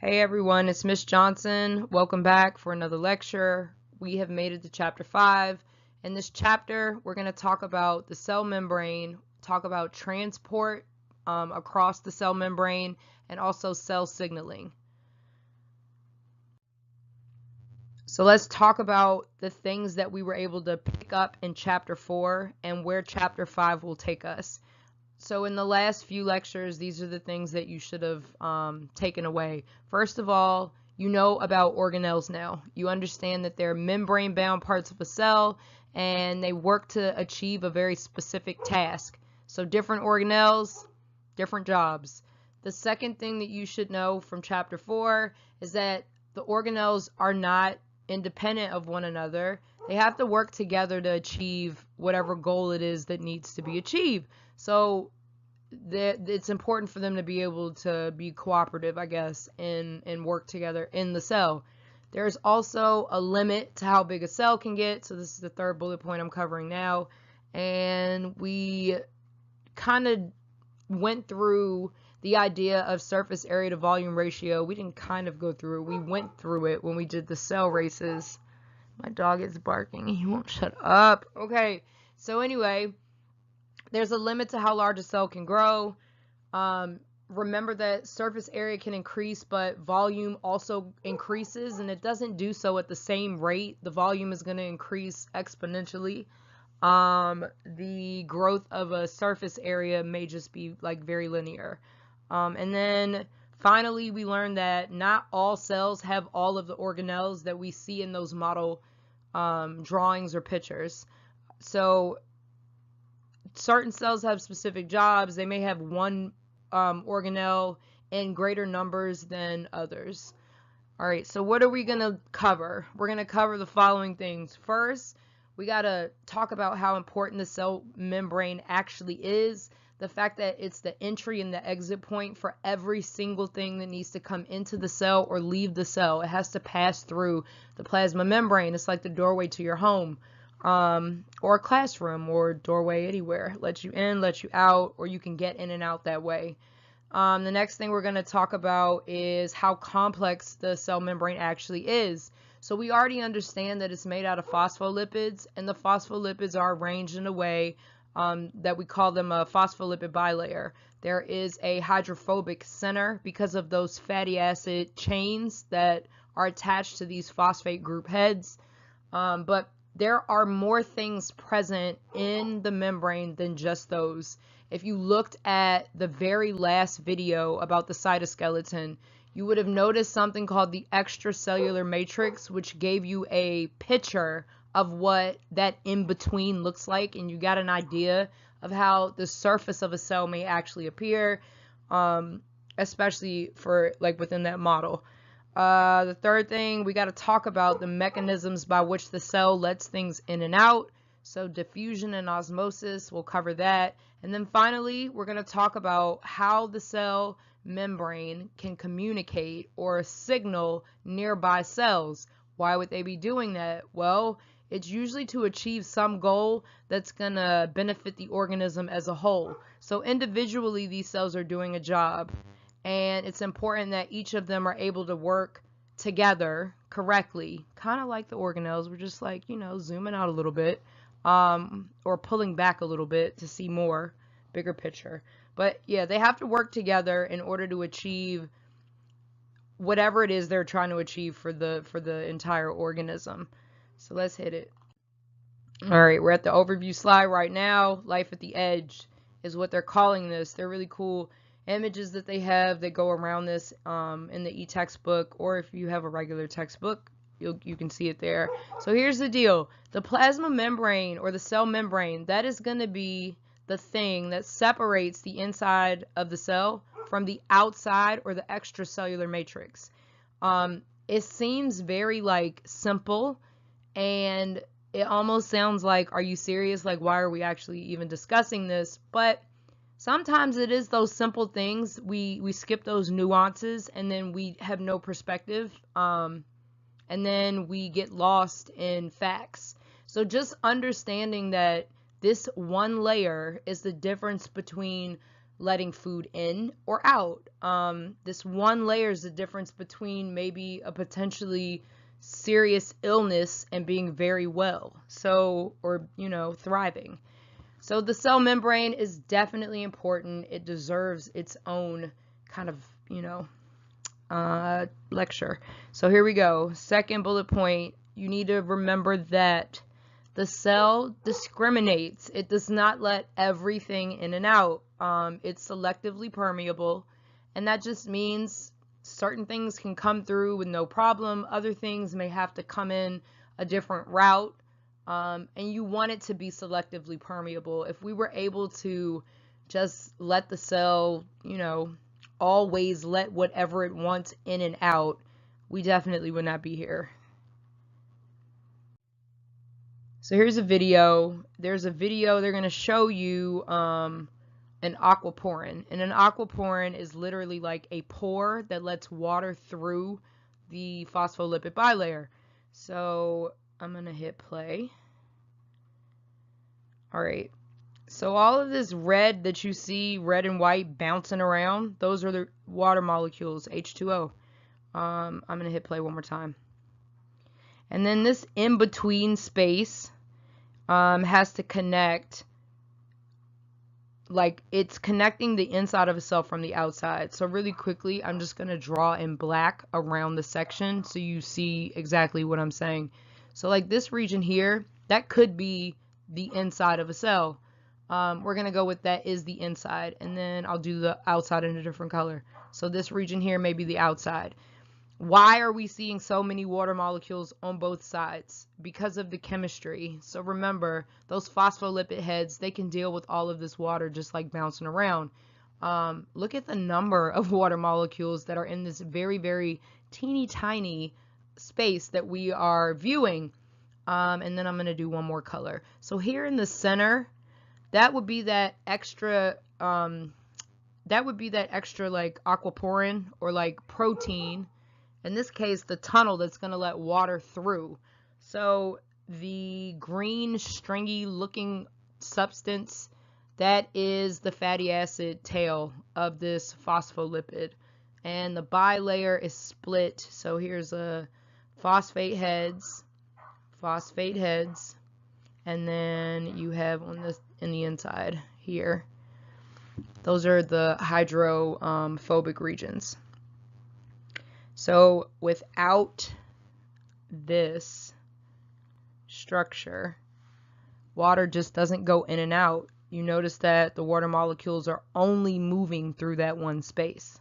Hey everyone, it's Miss Johnson. Welcome back for another lecture. We have made it to chapter 5. In this chapter, we're going to talk about the cell membrane, talk about transport across the cell membrane, and also cell signaling. So let's talk about the things that we were able to pick up in chapter 4 and where chapter 5 will take us. So in the last few lectures, these are the things that you should have taken away. First of all, you know about organelles now. You understand that they're membrane-bound parts of a cell, and they work to achieve a very specific task. So different organelles, different jobs. The second thing that you should know from chapter 4 is that the organelles are not independent of one another. They have to work together to achieve whatever goal it is that needs to be achieved. So it's important for them to be able to be cooperative, I guess, and work together in the cell. There's also a limit to how big a cell can get. So this is the third bullet point I'm covering now. And we kind of went through the idea of surface area to volume ratio. We didn't kind of go through it. We went through it when we did the cell races. My dog is barking. He won't shut up. Okay, so anyway, there's a limit to how large a cell can grow. Remember that surface area can increase, but volume also increases, and it doesn't do so at the same rate. The volume is going to increase exponentially. The growth of a surface area may just be like very linear. And then finally, we learned that not all cells have all of the organelles that we see in those model drawings or pictures. So certain cells have specific jobs. They may have one organelle in greater numbers than others. All right, so what are we going to cover? We're going to cover the following things. First, we got to talk about how important the cell membrane actually is. The fact that it's the entry and the exit point for every single thing that needs to come into the cell or leave the cell. It has to pass through the plasma membrane. It's like the doorway to your home. Or a classroom or doorway anywhere. Let you in, let you out, or you can get in and out that way. The next thing we're going to talk about is how complex the cell membrane actually is. So we already understand that it's made out of phospholipids, and the phospholipids are arranged in a way that we call them a phospholipid bilayer. There is a hydrophobic center because of those fatty acid chains that are attached to these phosphate group heads. But there are more things present in the membrane than just those. If you looked at the very last video about the cytoskeleton, you would have noticed something called the extracellular matrix, which gave you a picture of what that in-between looks like, and you got an idea of how the surface of a cell may actually appear, especially for like within that model. The third thing, we got to talk about the mechanisms by which the cell lets things in and out. So diffusion and osmosis, we'll cover that. And then finally, we're going to talk about how the cell membrane can communicate or signal nearby cells. Why would they be doing that? Well, it's usually to achieve some goal that's going to benefit the organism as a whole. So individually, these cells are doing a job. And it's important that each of them are able to work together correctly, kind of like the organelles. We're just like, you know, zooming out a little bit, or pulling back a little bit to see more, bigger picture. But yeah, they have to work together in order to achieve whatever it is they're trying to achieve for the entire organism. So let's hit it. All right, we're at the overview slide right now. Life at the edge is what they're calling this. They're really cool images that they have that go around this in the e-textbook, or if you have a regular textbook, you can see it there. So here's the deal. The plasma membrane, or the cell membrane, that is going to be the thing that separates the inside of the cell from the outside, or the extracellular matrix. It seems very like simple, and it almost sounds like, are you serious? Like, why are we actually even discussing this? But sometimes it is those simple things. We skip those nuances, and then we have no perspective, and then we get lost in facts. So just understanding that this one layer is the difference between letting food in or out. This one layer is the difference between maybe a potentially serious illness and being very well, so, or, you know, thriving. So the cell membrane is definitely important. It deserves its own kind of, you know, lecture. So here we go. Second bullet point, you need to remember that the cell discriminates. It does not let everything in and out. It's selectively permeable, and that just means certain things can come through with no problem. Other things may have to come in a different route, and you want it to be selectively permeable. If we were able to just let the cell, you know, always let whatever it wants in and out, we definitely would not be here. So here's a video. There's a video they're going to show you an aquaporin. And an aquaporin is literally like a pore that lets water through the phospholipid bilayer. So I'm going to hit play. All right. So all of this red that you see, red and white bouncing around, those are the water molecules, H2O. I'm going to hit play one more time. And then this in-between space has to connect, like it's connecting the inside of a cell from the outside. So really quickly, I'm just going to draw in black around the section so you see exactly what I'm saying. So like this region here, that could be the inside of a cell. We're going to go with that is the inside, and then I'll do the outside in a different color. So this region here may be the outside. Why are we seeing so many water molecules on both sides? Because of the chemistry. So remember, those phospholipid heads, they can deal with all of this water just like bouncing around. Look at the number of water molecules that are in this very, very teeny tiny space that we are viewing. And then I'm going to do one more color. So here in the center, that would be that extra like aquaporin or like protein. In this case, the tunnel that's going to let water through. So the green stringy looking substance, that is the fatty acid tail of this phospholipid. And the bilayer is split. So here's a phosphate heads, and then you have on this in the inside here, those are the hydrophobic regions. So without this structure, water just doesn't go in and out. You notice that the water molecules are only moving through that one space.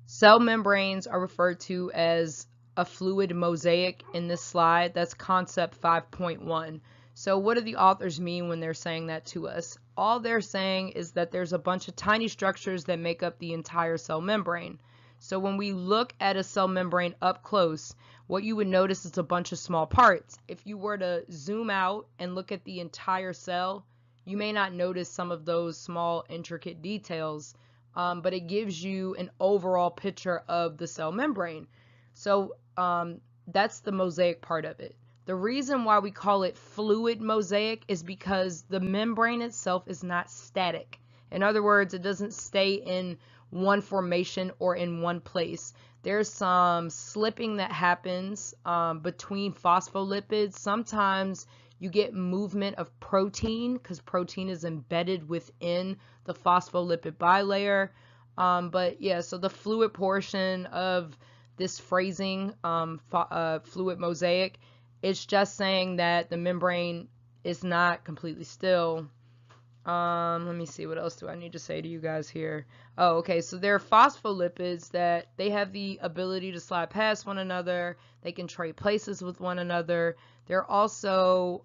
Cell membranes are referred to as a fluid mosaic in this slide. That's concept 5.1. So what do the authors mean when they're saying that to us? All they're saying is that there's a bunch of tiny structures that make up the entire cell membrane. So when we look at a cell membrane up close, what you would notice is a bunch of small parts. If you were to zoom out and look at the entire cell, you may not notice some of those small intricate details, but it gives you an overall picture of the cell membrane. So that's the mosaic part of it. The reason why we call it fluid mosaic is because the membrane itself is not static. In other words, it doesn't stay in one formation or in one place. There's some slipping that happens between phospholipids. Sometimes you get movement of protein because protein is embedded within the phospholipid bilayer. But yeah, so the fluid portion of this phrasing, fluid mosaic, it's just saying that the membrane is not completely still. Let me see, what else do I need to say to you guys here? Oh, okay, so there are phospholipids that they have the ability to slide past one another. They can trade places with one another. They're also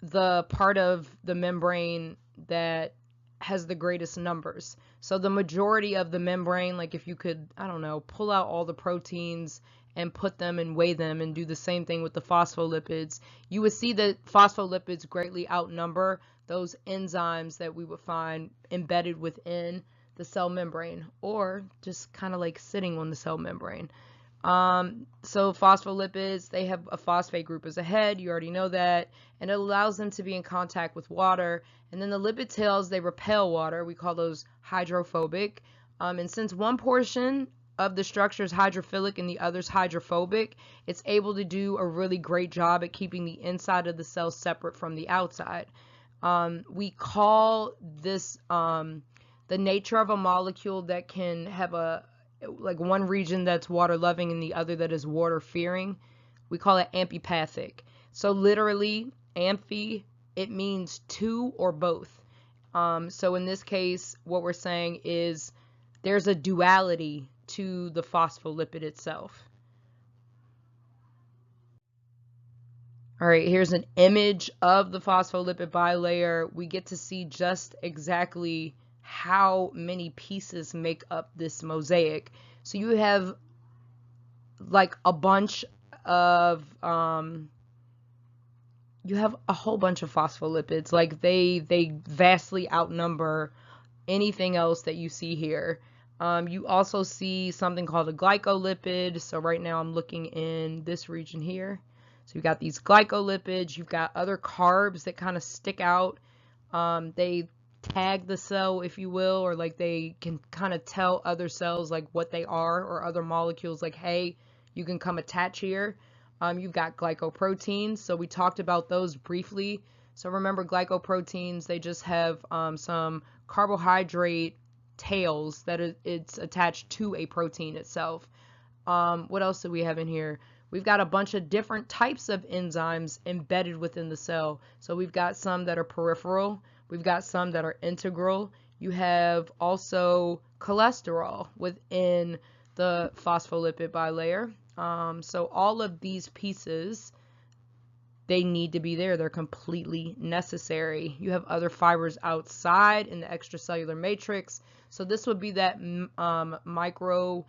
the part of the membrane that has the greatest numbers. So the majority of the membrane, like if you could, I don't know, pull out all the proteins and put them and weigh them and do the same thing with the phospholipids, you would see that phospholipids greatly outnumber those enzymes that we would find embedded within the cell membrane or just kind of like sitting on the cell membrane. So phospholipids, they have a phosphate group as a head, you already know that, and it allows them to be in contact with water. And then the lipid tails, they repel water. We call those hydrophobic. And since one portion of the structure is hydrophilic and the other is hydrophobic, it's able to do a really great job at keeping the inside of the cell separate from the outside. We call this the nature of a molecule that can have like one region that's water loving and the other that is water fearing. We call it amphipathic. So literally, amphi, it means two or both. So in this case, what we're saying is there's a duality to the phospholipid itself. All right, here's an image of the phospholipid bilayer. We get to see just exactly how many pieces make up this mosaic. So you have like a bunch of you have a whole bunch of phospholipids. Like they vastly outnumber anything else that you see here. You also see something called a glycolipid. So right now I'm looking in this region here. So you've got these glycolipids, you've got other carbs that kind of stick out. They tag the cell, if you will, or like they can kind of tell other cells like what they are, or other molecules like, hey, you can come attach here. You've got glycoproteins, so we talked about those briefly. So remember, glycoproteins, they just have some carbohydrate tails that it's attached to a protein itself. What else do we have in here? We've got a bunch of different types of enzymes embedded within the cell. So we've got some that are peripheral. We've got some that are integral. You have also cholesterol within the phospholipid bilayer. So all of these pieces, they need to be there. They're completely necessary. You have other fibers outside in the extracellular matrix. So this would be that microfilament,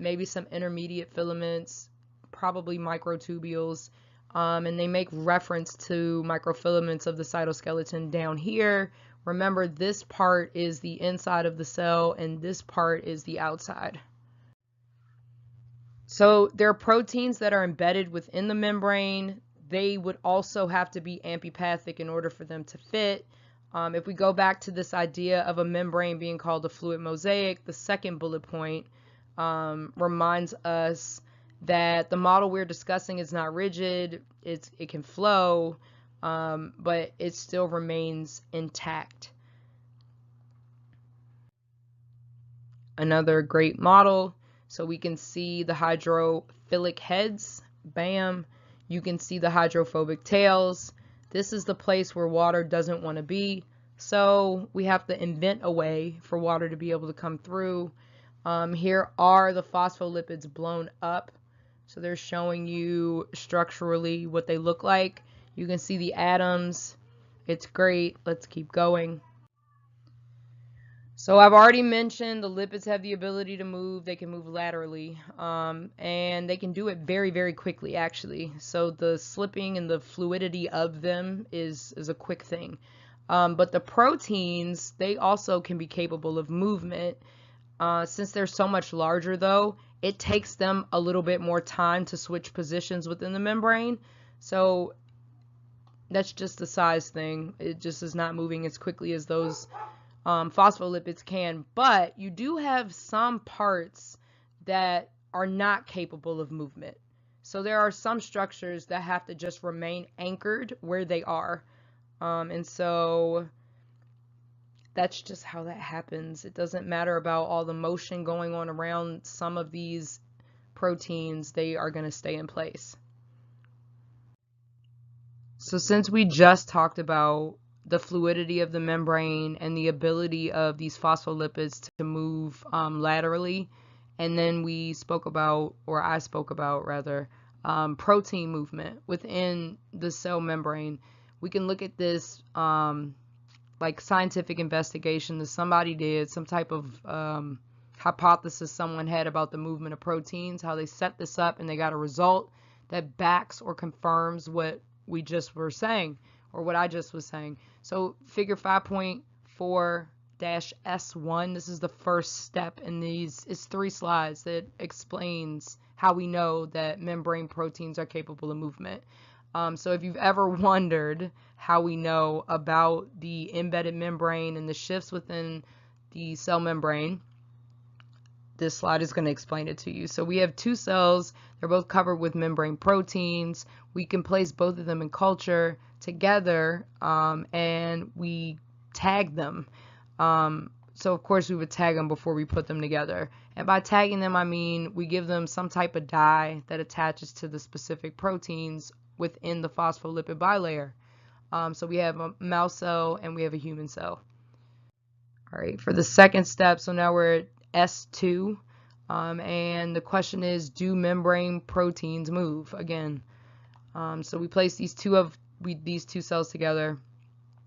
maybe some intermediate filaments, probably microtubules, and they make reference to microfilaments of the cytoskeleton down here. Remember, this part is the inside of the cell and this part is the outside. So there are proteins that are embedded within the membrane. They would also have to be amphipathic in order for them to fit. If we go back to this idea of a membrane being called a fluid mosaic, the second bullet point reminds us that the model we're discussing is not rigid, it can flow, but it still remains intact. Another great model, so we can see the hydrophilic heads, bam, you can see the hydrophobic tails. This is the place where water doesn't want to be, so we have to invent a way for water to be able to come through. Here are the phospholipids blown up. So they're showing you structurally what they look like. You can see the atoms. It's great. Let's keep going. So I've already mentioned the lipids have the ability to move. They can move laterally, and they can do it very, very quickly, actually. So the slipping and the fluidity of them is a quick thing. But the proteins, they also can be capable of movement. Since they're so much larger, though, it takes them a little bit more time to switch positions within the membrane. So that's just the size thing. It just is not moving as quickly as those phospholipids can. But you do have some parts that are not capable of movement. So there are some structures that have to just remain anchored where they are. And so that's just how that happens. It doesn't matter about all the motion going on around some of these proteins, they are going to stay in place. So since we just talked about the fluidity of the membrane and the ability of these phospholipids to move laterally, and then we spoke about, or I spoke about rather, protein movement within the cell membrane, we can look at this like scientific investigation that somebody did, some type of hypothesis someone had about the movement of proteins, how they set this up and they got a result that backs or confirms what we just were saying, or what I just was saying. So figure 5.4 5-S1. This is the first step in these. It's 3 slides that explains how we know that membrane proteins are capable of movement. So if you've ever wondered how we know about the embedded membrane and the shifts within the cell membrane, this slide is going to explain it to you. So we have 2 cells. They're both covered with membrane proteins. We can place both of them in culture together, and we tag them. So of course we would tag them before we put them together. And by tagging them, I mean we give them some type of dye that attaches to the specific proteins within the phospholipid bilayer. So we have a mouse cell and we have a human cell. All right, for the second step, so now we're at S2, and the question is, do membrane proteins move? Again, so we place these two cells together,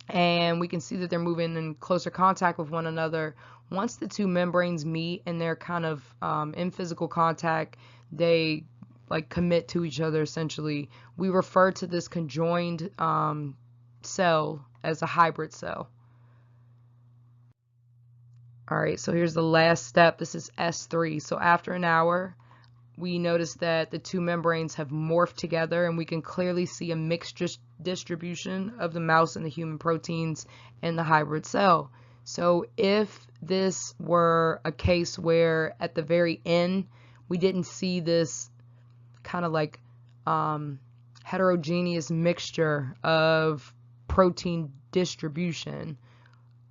and we can see that they're moving in closer contact with one another. Once the 2 membranes meet and they're kind of in physical contact, they like commit to each other essentially. We refer to this conjoined cell as a hybrid cell. Alright, so here's the last step. This is S3. So after an hour, we notice that the 2 membranes have morphed together, and we can clearly see a mixed distribution of the mouse and the human proteins in the hybrid cell. So if this were a case where at the very end we didn't see this kind of like heterogeneous mixture of protein distribution,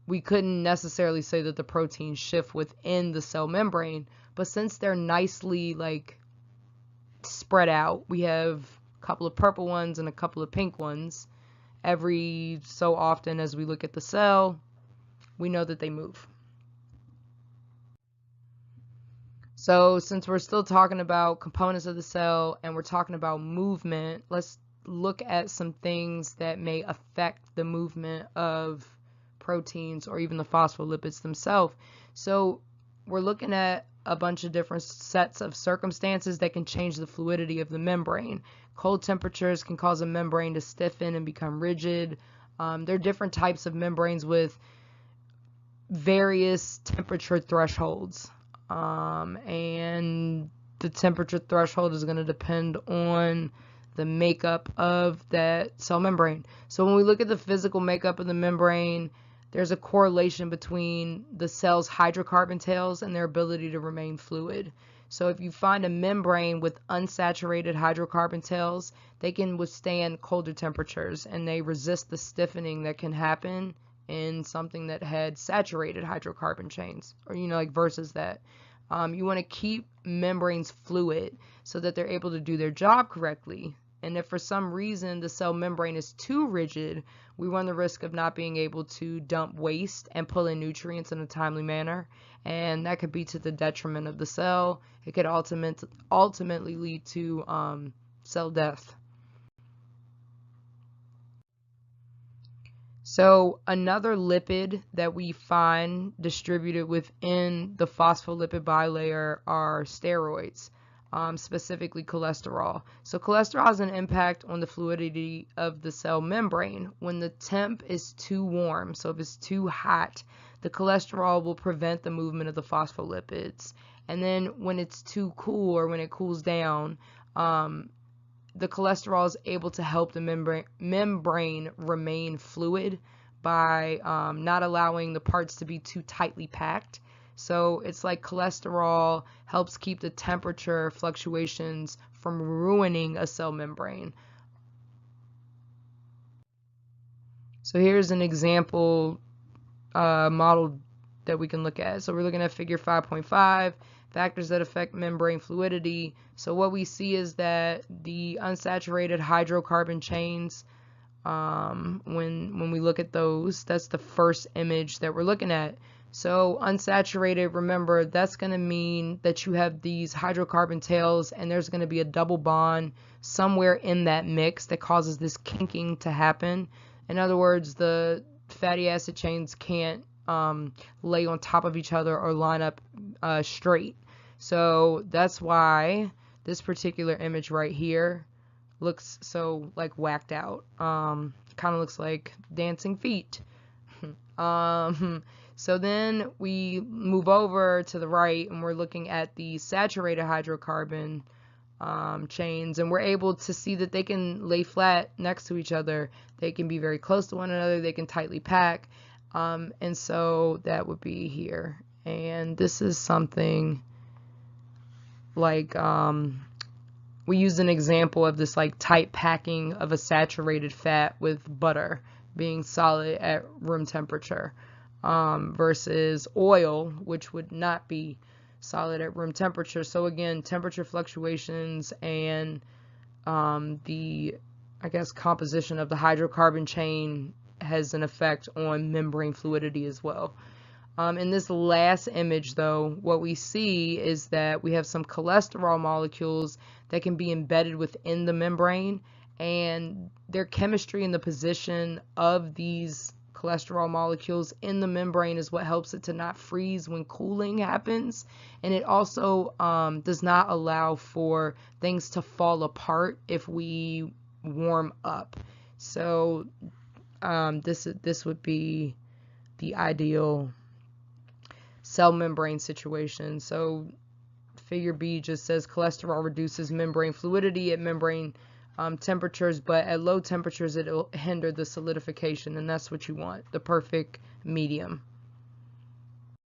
we couldn't necessarily say that the proteins shift within the cell membrane. But since they're nicely like spread out, we have a couple of purple ones and a couple of pink ones. Every so often as we look at the cell, we know that they move. So since we're still talking about components of the cell and we're talking about movement, let's look at some things that may affect the movement of proteins or even the phospholipids themselves. So we're looking at a bunch of different sets of circumstances that can change the fluidity of the membrane. Cold temperatures can cause a membrane to stiffen and become rigid. There are different types of membranes with various temperature thresholds, and the temperature threshold is going to depend on the makeup of that cell membrane. So when we look at the physical makeup of the membrane, there's a correlation between the cell's hydrocarbon tails and their ability to remain fluid. So if you find a membrane with unsaturated hydrocarbon tails, they can withstand colder temperatures and they resist the stiffening that can happen in something that had saturated hydrocarbon chains, or like versus that. You want to keep membranes fluid so that they're able to do their job correctly. And if for some reason the cell membrane is too rigid, we run the risk of not being able to dump waste and pull in nutrients in a timely manner, and that could be to the detriment of the cell. It could ultimately lead to cell death. So another lipid that we find distributed within the phospholipid bilayer are steroids. Specifically cholesterol. So cholesterol has an impact on the fluidity of the cell membrane. When the temp is too warm, so if it's too hot, the cholesterol will prevent the movement of the phospholipids. And then when it's too cool, or when it cools down, the cholesterol is able to help the membrane remain fluid by not allowing the parts to be too tightly packed. So it's like cholesterol helps keep the temperature fluctuations from ruining a cell membrane. So here's an example model that we can look at. So we're looking at figure 5.5, factors that affect membrane fluidity. So what we see is that the unsaturated hydrocarbon chains, when we look at those, that's the first image that we're looking at. So unsaturated, remember, that's going to mean that you have these hydrocarbon tails and there's going to be a double bond somewhere in that mix that causes this kinking to happen. In other words, the fatty acid chains can't lay on top of each other or line up straight. So that's why this particular image right here looks so like whacked out. Kind of looks like dancing feet. So then we move over to the right and we're looking at the saturated hydrocarbon chains, and we're able to see that they can lay flat next to each other. They can be very close to one another. They can tightly pack. And so that would be here. And this is something like, we used an example of this like tight packing of a saturated fat with butter being solid at room temperature, versus oil, which would not be solid at room temperature. So again, temperature fluctuations and the, I guess, composition of the hydrocarbon chain has an effect on membrane fluidity as well. In this last image, though, what we see is that we have some cholesterol molecules that can be embedded within the membrane, and their chemistry and the position of these cholesterol molecules in the membrane is what helps it to not freeze when cooling happens, and it also does not allow for things to fall apart if we warm up. So this would be the ideal cell membrane situation. So figure B just says cholesterol reduces membrane fluidity at membrane temperatures, but at low temperatures it'll hinder the solidification, and that's what you want, the perfect medium.